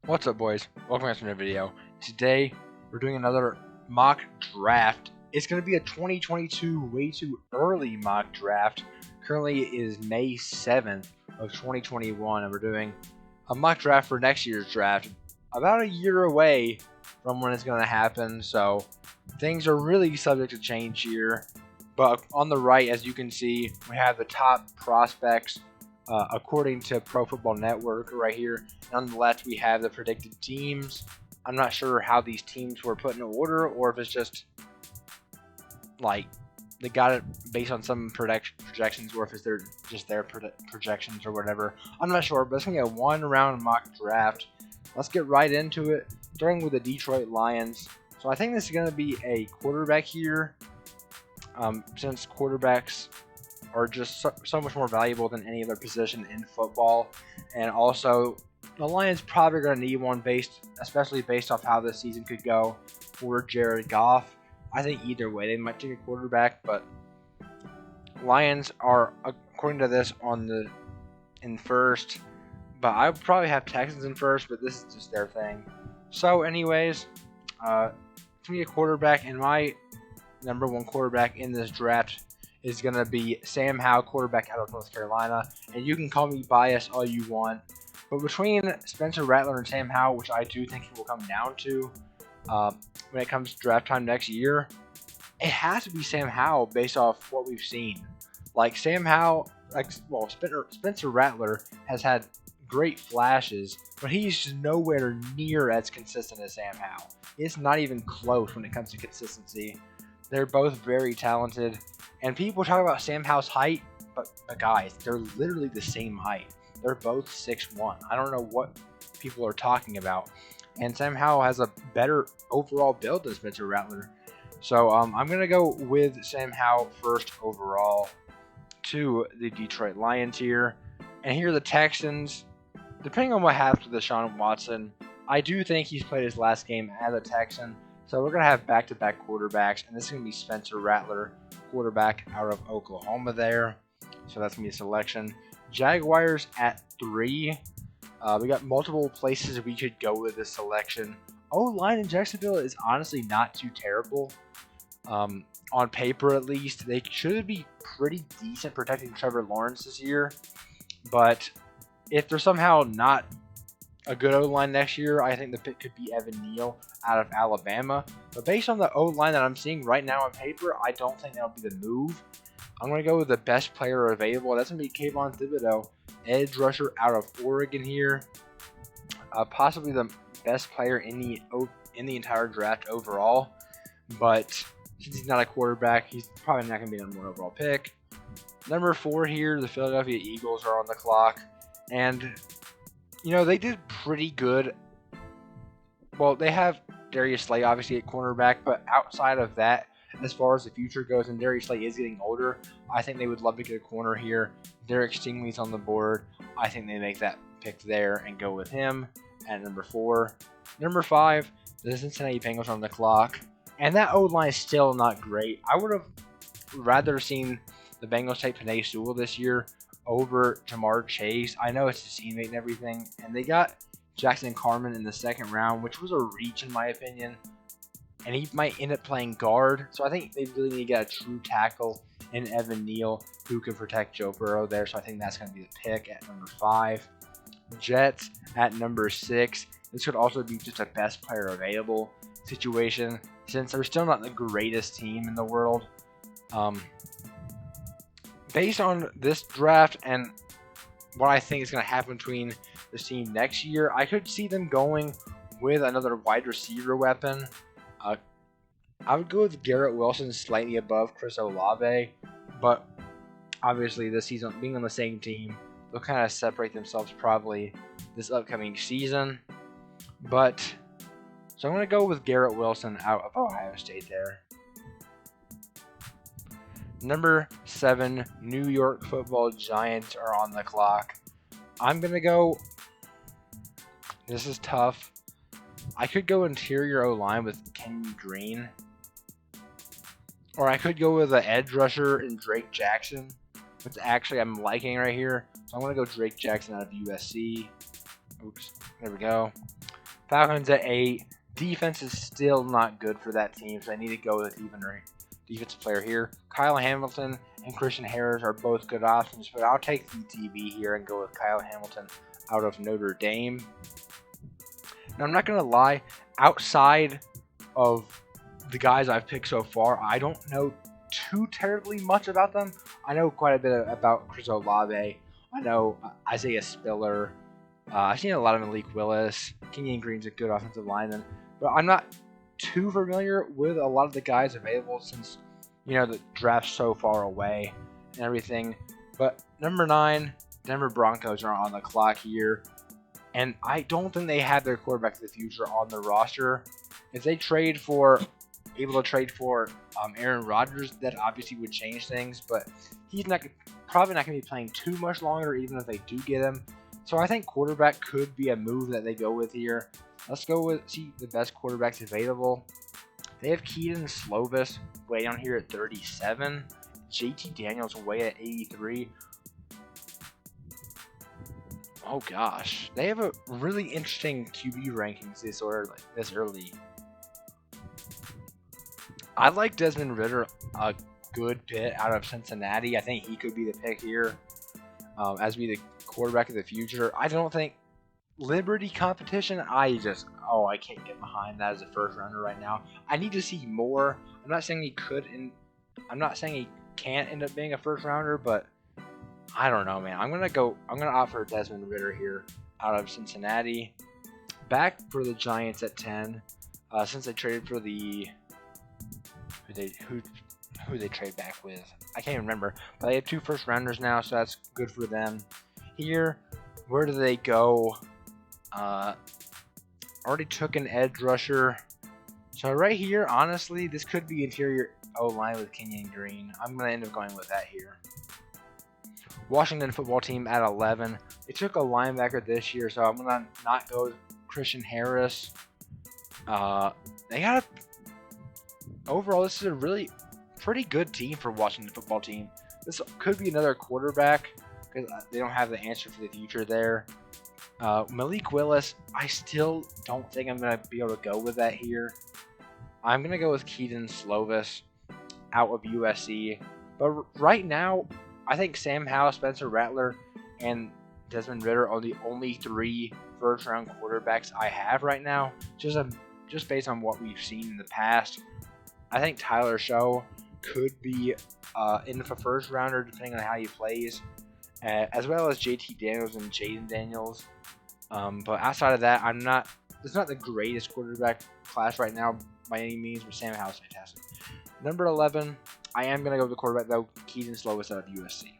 What's up, boys? Welcome back to another video. Today, we're doing another mock draft. It's going to be a 2022 way too early mock draft. Currently, it is May 7th of 2021, and we're doing a mock draft for next year's draft. About a year away from when it's going to happen, so things are really subject to change here. But on the right, as you can see, we have the top prospects according to Pro Football Network right here. And on the left, we have the predicted teams. I'm not sure how these teams were put in order, or if it's just like they got it based on some projections, or if it's just their projections or whatever. I'm not sure, but it's gonna be a one-round mock draft. Let's get right into it, starting with the Detroit Lions. So I think this is gonna be a quarterback here, since quarterbacks are just so much more valuable than any other position in football. And also, the Lions probably going to need one, especially based off how this season could go for Jared Goff. I think either way they might take a quarterback, but Lions are, according to this, in first. But I would probably have Texans in first, but this is just their thing. So anyways, to me, a quarterback, and my number one quarterback in this draft is going to be Sam Howell, quarterback out of North Carolina. And you can call me biased all you want, but between Spencer Rattler and Sam Howell, which I do think it will come down to when it comes to draft time next year, it has to be Sam Howell based off what we've seen. Like Sam Howell, Spencer Rattler has had great flashes, but he's just nowhere near as consistent as Sam Howell. It's not even close when it comes to consistency. They're both very talented. And people talk about Sam Howell's height, but guys, they're literally the same height. They're both 6'1". I don't know what people are talking about. And Sam Howell has a better overall build than Spencer Rattler. So I'm going to go with Sam Howell first overall to the Detroit Lions here. And here are the Texans. Depending on what happens with Deshaun Watson, I do think he's played his last game as a Texan. So we're going to have back-to-back quarterbacks, and this is going to be Spencer Rattler, quarterback out of Oklahoma there. So that's going to be a selection. Jaguars at 3. We got multiple places we could go with this selection. O-line in Jacksonville is honestly not too terrible. On paper, at least. They should be pretty decent protecting Trevor Lawrence this year. But if they're somehow not a good O-line next year, I think the pick could be Evan Neal out of Alabama. But based on the O-line that I'm seeing right now on paper, I don't think that'll be the move. I'm going to go with the best player available. That's going to be Kayvon Thibodeaux, edge rusher out of Oregon here. Possibly the best player in the entire draft overall. But since he's not a quarterback, he's probably not going to be the number one overall pick. Number 4 here, the Philadelphia Eagles are on the clock. And you know, they did pretty good. Well, they have Darius Slay, obviously, at cornerback, but outside of that, as far as the future goes, and Darius Slay is getting older, I think they would love to get a corner here. Derek Stingley's on the board. I think they make that pick there and go with him at number 4. Number 5, the Cincinnati Bengals on the clock. And that O-line is still not great. I would have rather seen the Bengals take Penei Sewell this year over Jamar Chase. I know it's his teammate and everything, and they got Jackson Carman in the second round, which was a reach in my opinion, and he might end up playing guard. So I think they really need to get a true tackle in Evan Neal who can protect Joe Burrow there. So I think that's going to be the pick at number 5. Jets at number 6. This could also be just a best player available situation since they're still not the greatest team in the world. Based on this draft and what I think is going to happen between this team next year, I could see them going with another wide receiver weapon. I would go with Garrett Wilson slightly above Chris Olave, but obviously this season, being on the same team, they'll kind of separate themselves probably this upcoming season. So I'm going to go with Garrett Wilson out of Ohio State there. Number 7, New York Football Giants are on the clock. I'm going to go, this is tough. I could go interior O-line with Kenyon Green. Or I could go with an edge rusher in Drake Jackson, which actually I'm liking right here. So I'm going to go Drake Jackson out of USC. Oops, there we go. Falcons at 8. Defense is still not good for that team, so I need to go with even defensive player here. Kyle Hamilton and Christian Harris are both good options, but I'll take the DB here and go with Kyle Hamilton out of Notre Dame. Now, I'm not going to lie, outside of the guys I've picked so far, I don't know too terribly much about them. I know quite a bit about Chris Olave. I know Isaiah Spiller. I've seen a lot of Malik Willis. Kenyon Green's a good offensive lineman, but I'm not too familiar with a lot of the guys available since, the draft's so far away and everything. But number 9, Denver Broncos are on the clock here, and I don't think they have their quarterback of the future on the roster. If they able to trade for Aaron Rodgers, that obviously would change things, but he's probably not going to be playing too much longer, even if they do get him. So I think quarterback could be a move that they go with here. Let's go see the best quarterbacks available. They have Keaton Slovis way down here at 37. JT Daniels way at 83. Oh gosh, they have a really interesting QB rankings this early. I like Desmond Ridder a good bit out of Cincinnati. I think he could be the pick here as be the quarterback of the future. I don't think Liberty competition. I can't get behind that as a first rounder right now. I need to see more. I'm not saying he could, and I'm not saying he can't end up being a first rounder, but I don't know, man. I'm gonna opt for Desmond Ridder here out of Cincinnati. Back for the Giants at 10, since they traded for the who they trade back with. I can't even remember, but they have 2 first rounders now, so that's good for them. Here, where do they go? Already took an edge rusher. So right here, honestly, this could be interior O-line with Kenyon Green. I'm going to end up going with that here. Washington football team at 11. They took a linebacker this year, so I'm going to not go with Christian Harris. Overall, this is a really pretty good team for Washington football team. This could be another quarterback because they don't have the answer for the future there. Malik Willis, I still don't think I'm going to be able to go with that here. I'm going to go with Keaton Slovis out of USC. But right now, I think Sam Howell, Spencer Rattler, and Desmond Ridder are the only 3 first-round quarterbacks I have right now, just based on what we've seen in the past. I think Tyler Show could be in for first rounder depending on how he plays, as well as JT Daniels and Jaden Daniels. But outside of that, it's not the greatest quarterback class right now by any means, but Sam Howell's fantastic. Number 11, I am going to go with the quarterback, though, Keaton Slovis out of USC.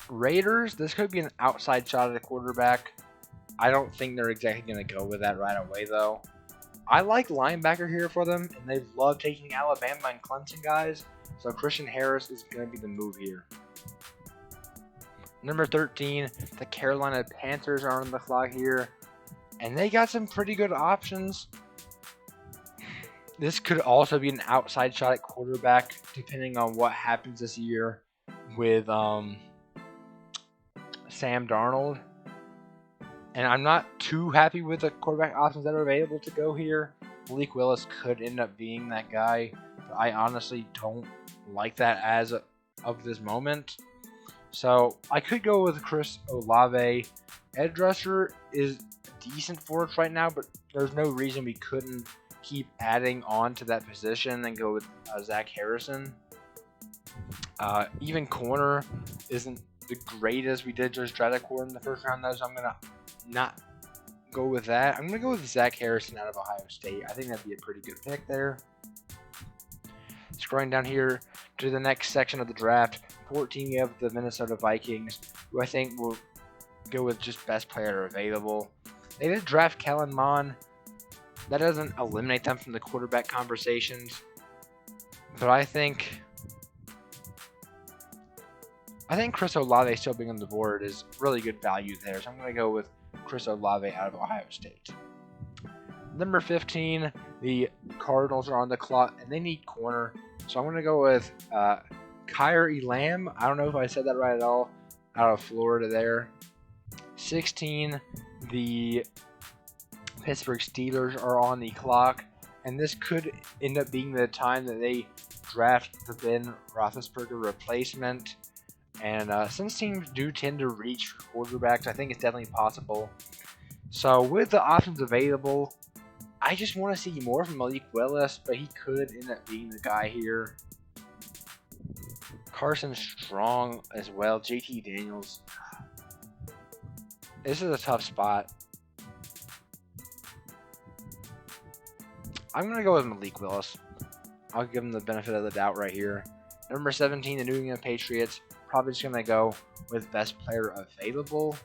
Raiders, this could be an outside shot at a quarterback. I don't think they're exactly going to go with that right away, though. I like linebacker here for them, and they love taking Alabama and Clemson guys, so Christian Harris is going to be the move here. Number 13, the Carolina Panthers are on the clock here, and they got some pretty good options. This could also be an outside shot at quarterback, depending on what happens this year with Sam Darnold. And I'm not too happy with the quarterback options that are available to go here. Malik Willis could end up being that guy, but I honestly don't like that as of this moment. So I could go with Chris Olave. Edge rusher is decent for us right now, but there's no reason we couldn't keep adding on to that position and go with Zach Harrison. Even corner isn't the greatest. We did just try to corner in the first round, though, so I'm going to not go with that. I'm going to go with Zach Harrison out of Ohio State. I think that'd be a pretty good pick there. Scrolling down here to the next section of the draft, 14, we have the Minnesota Vikings, who I think will go with just best player available. They did draft Kellen Mond. That doesn't eliminate them from the quarterback conversations, but I think Chris Olave still being on the board is really good value there, so I'm going to go with Chris Olave out of Ohio State. Number 15, the Cardinals are on the clock, and they need corner, so I'm going to go with Kyer Elam. I don't know if I said that right at all, out of Florida there. 16, the Pittsburgh Steelers are on the clock, and this could end up being the time that they draft the Ben Roethlisberger replacement. And since teams do tend to reach for quarterbacks, I think it's definitely possible. So with the options available, I just want to see more from Malik Willis, but he could end up being the guy here. Carson Strong as well, JT Daniels. This is a tough spot. I'm going to go with Malik Willis. I'll give him the benefit of the doubt right here. Number 17, the New England Patriots. Probably just going to go with best player available.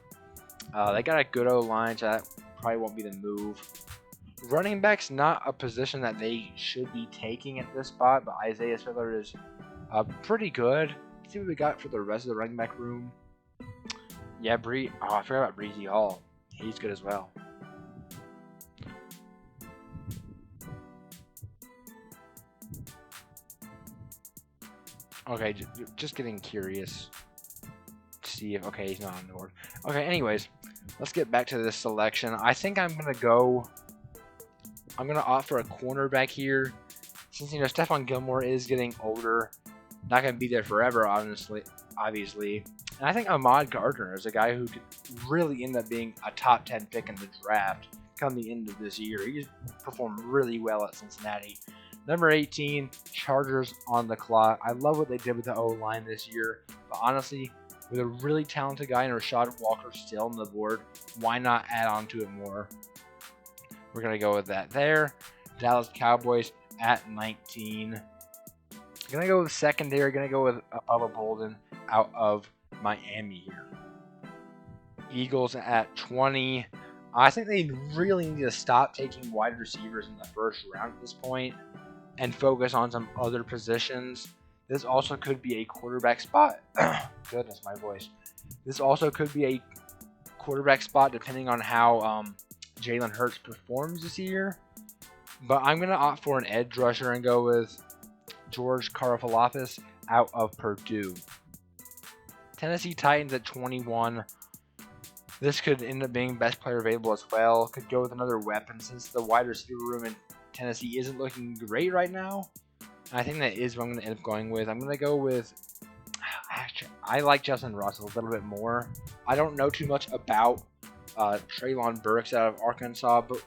They got a good O-line, so that probably won't be the move. Running back's not a position that they should be taking at this spot, but Isaiah Spiller is pretty good. Let's see what we got for the rest of the running back room. Yeah, I forgot about Breezy Hall. He's good as well. Okay, just getting curious to see if... Okay, he's not on the board. Okay, anyways, let's get back to this selection. I think I'm going to opt for a cornerback here. Since, Stephon Gilmore is getting older. Not going to be there forever, obviously. And I think Ahmad Gardner is a guy who could really end up being a top 10 pick in the draft come the end of this year. He's performed really well at Cincinnati. Number 18, Chargers on the clock. I love what they did with the O-line this year. But honestly, with a really talented guy in Rashad Walker still on the board, why not add on to it more? We're going to go with that there. Dallas Cowboys at 19. Going to go with secondary. Going to go with Bubba Bolden out of Miami here. Eagles at 20. I think they really need to stop taking wide receivers in the first round at this point and focus on some other positions. This also could be a quarterback spot. Goodness, my voice. This also could be a quarterback spot depending on how Jalen Hurts performs this year. But I'm going to opt for an edge rusher and go with George Karafalofis out of Purdue. Tennessee Titans at 21. This could end up being best player available as well. Could go with another weapon since the wide receiver room in Tennessee isn't looking great right now. I think that is what I'm going to end up going with. I'm going to go with... Actually, I like Justin Russell a little bit more. I don't know too much about Treylon Burks out of Arkansas, but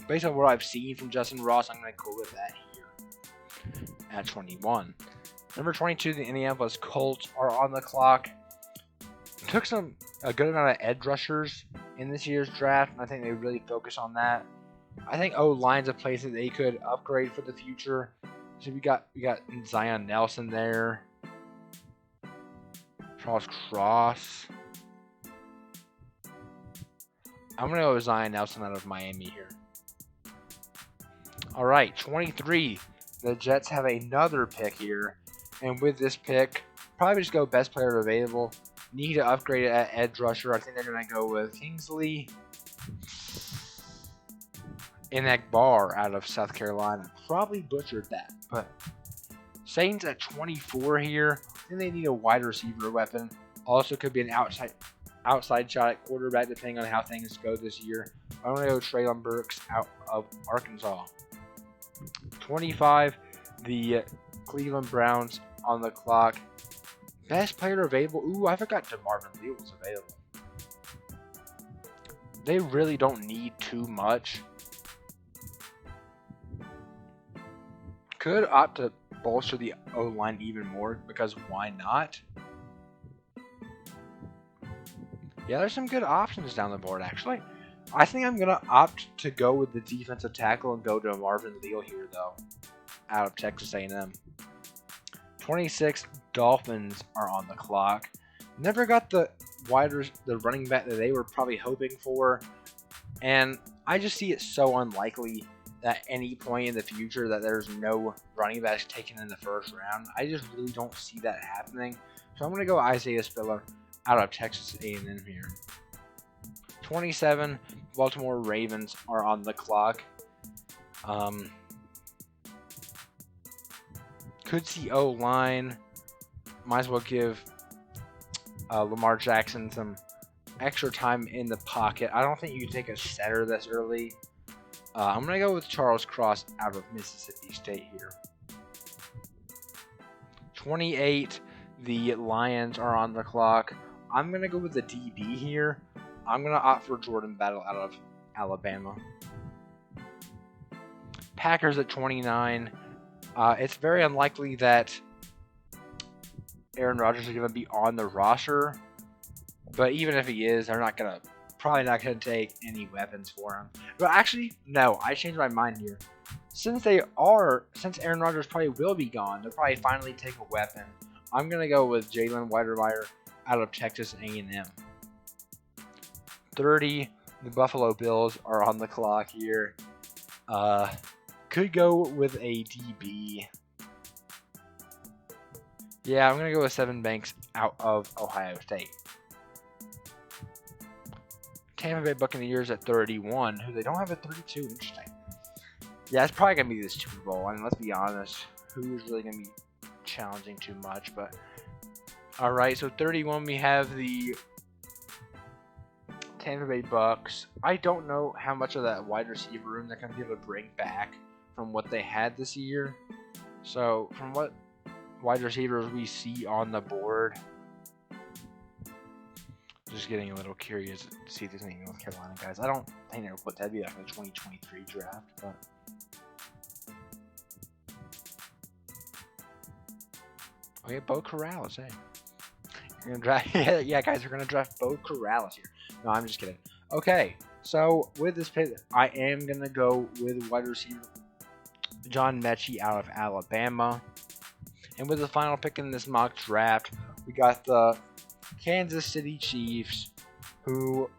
based on what I've seen from Justin Ross, I'm going to go with that here at 21. Number 22, the Indianapolis Colts are on the clock. Took a good amount of edge rushers in this year's draft, and I think they really focus on that. I think O-line's a place that they could upgrade for the future. So we got Zion Nelson there. Charles Cross. I'm going to go with Zion Nelson out of Miami here. Alright, 23. The Jets have another pick here. And with this pick, probably just go best player available. Need to upgrade it at edge rusher. I think they're going to go with Kingsley Enagbare out of South Carolina. Probably butchered that. But Saints at 24 here. I think they need a wide receiver weapon. Also could be an outside shot at quarterback depending on how things go this year. I'm going to go Treylon Burks out of Arkansas. 25, the Cleveland Browns on the clock. Best player available. Ooh, I forgot DeMarvin Leal was available. They really don't need too much. Could opt to bolster the O-line even more because why not? Yeah, there's some good options down the board actually. I think I'm going to opt to go with the defensive tackle and go to Marvin Leal here though, out of Texas A&M. 26, Dolphins are on the clock. Never got the running back that they were probably hoping for, and I just see it so unlikely at any point in the future that there's no running backs taken in the first round. I just really don't see that happening. So I'm going to go Isaiah Spiller out of Texas A&M here. 27, Baltimore Ravens are on the clock. Could see O-line. Might as well give Lamar Jackson some extra time in the pocket. I don't think you can take a setter this early. I'm going to go with Charles Cross out of Mississippi State here. 28, the Lions are on the clock. I'm going to go with the DB here. I'm going to opt for Jordan Battle out of Alabama. Packers at 29. It's very unlikely that Aaron Rodgers is going to be on the roster. But even if he is, they're probably not going to take any weapons for him. But actually, no, I changed my mind here. Since Aaron Rodgers probably will be gone, they'll probably finally take a weapon. I'm going to go with Jalen Weidermeyer out of Texas A&M. 30, the Buffalo Bills are on the clock here. Could go with a DB. Yeah, I'm going to go with Seven Banks out of Ohio State. Tampa Bay Buccaneers at 31, who they don't have at 32. Interesting. Yeah, it's probably going to be the Super Bowl. I mean, let's be honest. Who is really going to be challenging too much? But alright, so 31, we have the Tampa Bay Bucks. I don't know how much of that wide receiver room they're going to be able to bring back from what they had this year. So, from what wide receivers we see on the board, just getting a little curious to see if there's any North Carolina guys. I don't think they'll put that'd be like the 2023 draft, but okay, Bo Corrales, hey. You're gonna draft yeah, guys, we're gonna draft Bo Corrales here. No, I'm just kidding. Okay, so with this pick, I am gonna go with wide receiver John Mechie out of Alabama. And with the final pick in this mock draft, we got the Kansas City Chiefs, who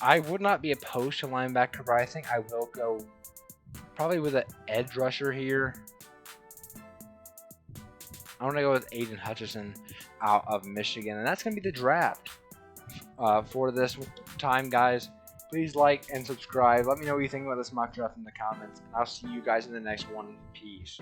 I would not be opposed to linebacker, but I think I will go probably with an edge rusher here. I'm going to go with Aiden Hutchinson out of Michigan, and that's going to be the draft for this time, guys. Please like and subscribe. Let me know what you think about this mock draft in the comments, and I'll see you guys in the next one. Peace.